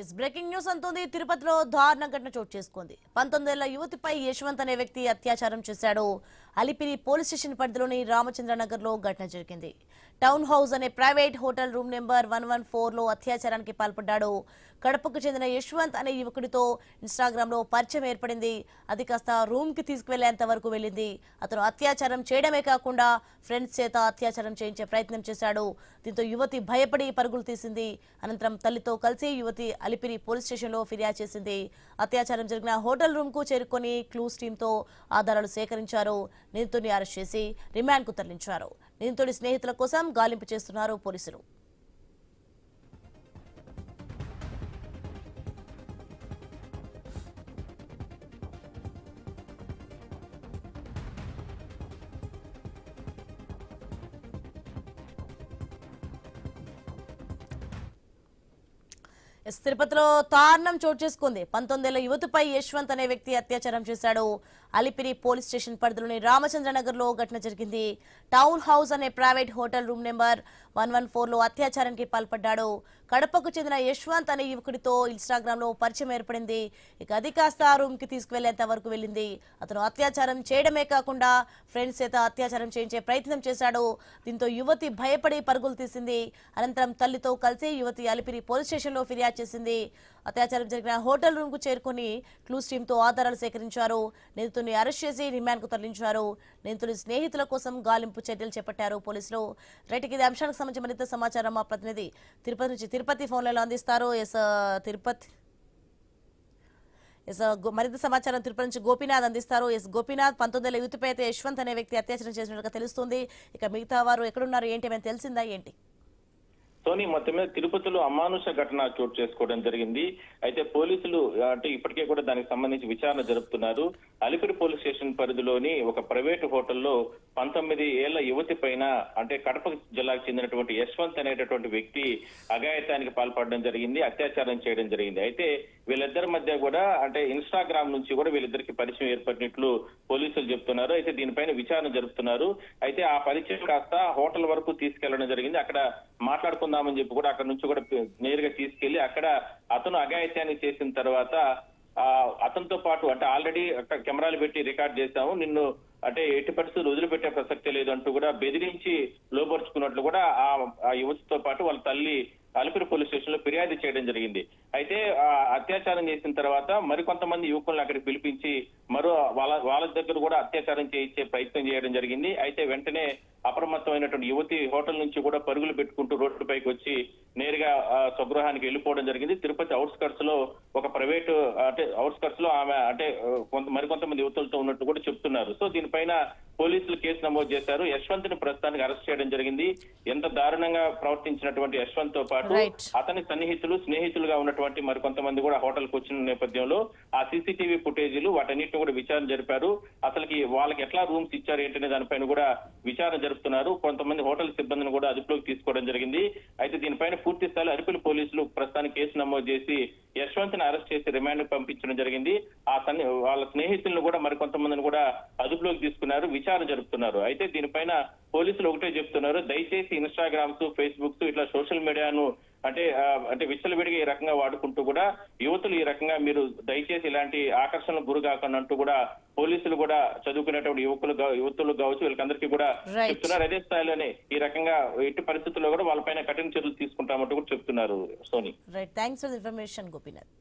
Is breaking news అంటుంది. తిరుపతిలో దారుణ ఘటన చోటు చేసుకుంది. 19 ఏళ్ల యువతిపై యశ్వంత్ అనే వ్యక్తి అత్యాచారం చేశాడు. అలిపిరి పోలీస్ స్టేషన్ పరిధిలోని రామచంద్రనగర్ లో ఘటన జరిగింది. టౌన్ హౌస్ అనే ప్రైవేట్ హోటల్ రూమ్ నెంబర్ 114 లో అత్యాచారానికి పాల్పడ్డాడు. కడపకు చెందిన యశ్వంత్ అనే యువకుడితో ఇన్స్టాగ్రామ్ లో పరిచయం ఏర్పడింది. అది కాస్త రూమ్ కి తీసుకువెళ్లేంత వరకు వెళ్ళింది. అతను అత్యాచారం చేయడమే కాకుండా ఫ్రెండ్స్ చేత అత్యాచారం చేయించే ప్రయత్నం చేశాడు. దీంతో యువతి భయపడి పరుగులు తీసింది. అనంతరం తల్లితో కలిసి యువతి అలిపిరి పోలీస్ స్టేషన్ లో ఫిర్యాదు చేసింది. అత్యాచారం జరిగిన హోటల్ రూమ్ కు చేరుకొని క్లూస్ టీమ్ తో ఆధారాలు సేకరించారు. నిందితుడిని అరెస్ట్ చేసి రిమాండ్ కు తరలించారు. నిందితుడి స్నేహితుల కోసం గాలింపు చేస్తున్నారు పోలీసులు. తిరుపతిలో దారుణం చోటు చేసుకుంది. 19 ఏళ్ల యువతిపై యశ్వంత్ అనే వ్యక్తి అత్యాచారం చేశాడు. అలిపిరి పోలీస్ స్టేషన్ పరిధిలోని రామచంద్రనగర్ లో ఘటన జరిగింది. టౌన్ హౌస్ అనే ప్రైవేట్ హోటల్ రూమ్ నెంబర్ 114 లో అత్యాచారానికి పాల్పడ్డాడు. కడపకు చెందిన యశ్వంత్ అనే యువకుడితో ఇన్స్టాగ్రామ్ లో పరిచయం ఏర్పడింది. ఇక అది కాస్త రూమ్ కి తీసుకువెళ్లేంత వరకు వెళ్ళింది. అతను అత్యాచారం చేయడమే కాకుండా ఫ్రెండ్స్ చేత అత్యాచారం చేయించే ప్రయత్నం చేశాడు. దీంతో యువతి భయపడి పరుగులు తీసింది. అనంతరం తల్లితో కలిసి యువతి అలిపిరి పోలీస్ స్టేషన్ లో ఫిర్యాదు చేసింది. అత్యాచారం జరిగిన హోటల్ రూమ్ కు చేరుకుని క్లూస్ టీమ్ తో ఆధారాలు సేకరించారు. నిందితుడిని అరెస్ట్ చేసి రిమాండ్ కు తరలించారు. నిందితుడి స్నేహితుల కోసం గాలింపు చర్యలు చేపట్టారు పోలీసులు. రైట్, ఇది అంశానికి సంబంధించి మరింత సమాచారం మా ప్రతినిధి తిరుపతి ఫోన్లలో అందిస్తారు. మరింత సమాచారం తిరుపతి నుంచి గోపీనాథ్ అందిస్తారు. గోపీనాథ్, 19 ఏళ్ల యువతిపై అయితే యశ్వంత్ అనే వ్యక్తి అత్యాచారం చేసినట్టుగా తెలుస్తుంది. ఇక మిగతా వారు ఎక్కడున్నారు, ఏంటి ఏమైనా తెలిసిందా ఏంటి? సోని, మొత్తం మీద తిరుపతిలో అమానుష ఘటన చోటు చేసుకోవడం జరిగింది. అయితే పోలీసులు అంటే ఇప్పటికే కూడా దానికి సంబంధించి విచారణ జరుపుతున్నారు. అలిపిరి పోలీస్ స్టేషన్ పరిధిలోని ఒక ప్రైవేటు హోటల్లో 19 ఏళ్ల యువతి పైన అంటే కడప జిల్లాకు చెందినటువంటి యశ్వంత్ అనేటటువంటి వ్యక్తి అఘాయిత్యానికి పాల్పడడం జరిగింది, అత్యాచారం చేయడం జరిగింది. అయితే వీళ్ళిద్దరి మధ్య కూడా అంటే ఇన్స్టాగ్రామ్ నుంచి కూడా వీళ్ళిద్దరికి పరిచయం ఏర్పడినట్లు పోలీసులు చెప్తున్నారు. అయితే దీనిపైన విచారణ జరుపుతున్నారు. అయితే ఆ పరిచయం కాస్త హోటల్ వరకు తీసుకెళ్లడం జరిగింది. అక్కడ మాట్లాడుకుందామని చెప్పి కూడా అక్కడ నుంచి కూడా నేరుగా తీసుకెళ్లి అక్కడ అతను అఘాయిత్యాన్ని చేసిన తర్వాత అతనితో పాటు అంటే ఆల్రెడీ అక్కడ కెమెరాలు పెట్టి రికార్డ్ చేశాము, నిన్ను అంటే ఎట్టి పరిస్థితులు వదిలిపెట్టే ప్రసక్తే లేదు అంటూ కూడా బెదిరించి లోపరుచుకున్నట్లు కూడా ఆ యువతితో పాటు వాళ్ళ తల్లి అలిపిరి పోలీస్ స్టేషన్ లో ఫిర్యాదు చేయడం జరిగింది. అయితే అత్యాచారం చేసిన తర్వాత మరికొంతమంది యువకులను అక్కడికి పిలిపించి వాళ్ళ దగ్గర కూడా అత్యాచారం చేయించే ప్రయత్నం చేయడం జరిగింది. అయితే వెంటనే అప్రమత్తమైనటువంటి యువతి హోటల్ నుంచి కూడా పరుగులు పెట్టుకుంటూ రోడ్డుపైకి వచ్చి నేరుగా స్వగృహానికి వెళ్ళిపోవడం జరిగింది. తిరుపతి అవుట్స్కట్స్ లో ఒక ప్రైవేటు అంటే అవుట్స్కట్స్ లో ఆమె అంటే మరికొంతమంది యువతులతో ఉన్నట్టు కూడా చెప్తున్నారు. సో దీనిపైన పోలీసులు కేసు నమోదు చేశారు. యశ్వంత్ ని ప్రస్తుతానికి అరెస్ట్ చేయడం జరిగింది. ఎంత దారుణంగా ప్రవర్తించినటువంటి యశ్వంత్ తో పాటు అతని స్నేహితులుగా ఉన్నటువంటి మరికొంతమంది కూడా హోటల్ కు వచ్చిన నేపథ్యంలో ఆ సీసీటీవీ ఫుటేజీలు వాటన్నిటిని కూడా విచారణ జరిపారు. అసలుకి వాళ్ళకి ఎట్లా రూమ్స్ ఇచ్చారు ఏంటనే దానిపైన కూడా విచారణ జరుపుతున్నారు. కొంతమంది హోటల్ సిబ్బందిని కూడా అదుపులోకి తీసుకోవడం జరిగింది. అయితే దీనిపైన పూర్తి స్థాయిలో అలిపిరి పోలీసులు ప్రస్తుతానికి కేసు నమోదు చేసి యశ్వంత్ ని అరెస్ట్ చేసి రిమాండ్ పంపించడం జరిగింది. వాళ్ళ స్నేహితులను కూడా మరికొంతమందిని కూడా అదుపులోకి తీసుకున్నారు, విచారణ జరుపుతున్నారు. అయితే దీనిపైన పోలీసులు ఒకటే చెప్తున్నారు, దయచేసి ఇన్స్టాగ్రామ్స్, ఫేస్బుక్స్ ఇట్లా సోషల్ మీడియాను అంటే విచ్చలవిడిగా ఈ రకంగా వాడుకుంటూ కూడా యువతులు ఈ రకంగా మీరు దయచేసి ఇలాంటి ఆకర్షణలకు గురి కాకుండా అంటూ కూడా పోలీసులు కూడా చదువుకునేటువంటి యువతులు కావచ్చు వీళ్ళకందరికీ కూడా చెప్తున్నారు. అదే స్థాయిలోనే ఈ రకంగా ఎట్టి పరిస్థితుల్లో కూడా వాళ్ళపైన కఠిన చర్యలు తీసుకుంటామంటూ కూడా చెప్తున్నారు. Soni, right, thanks for the information Gopinath.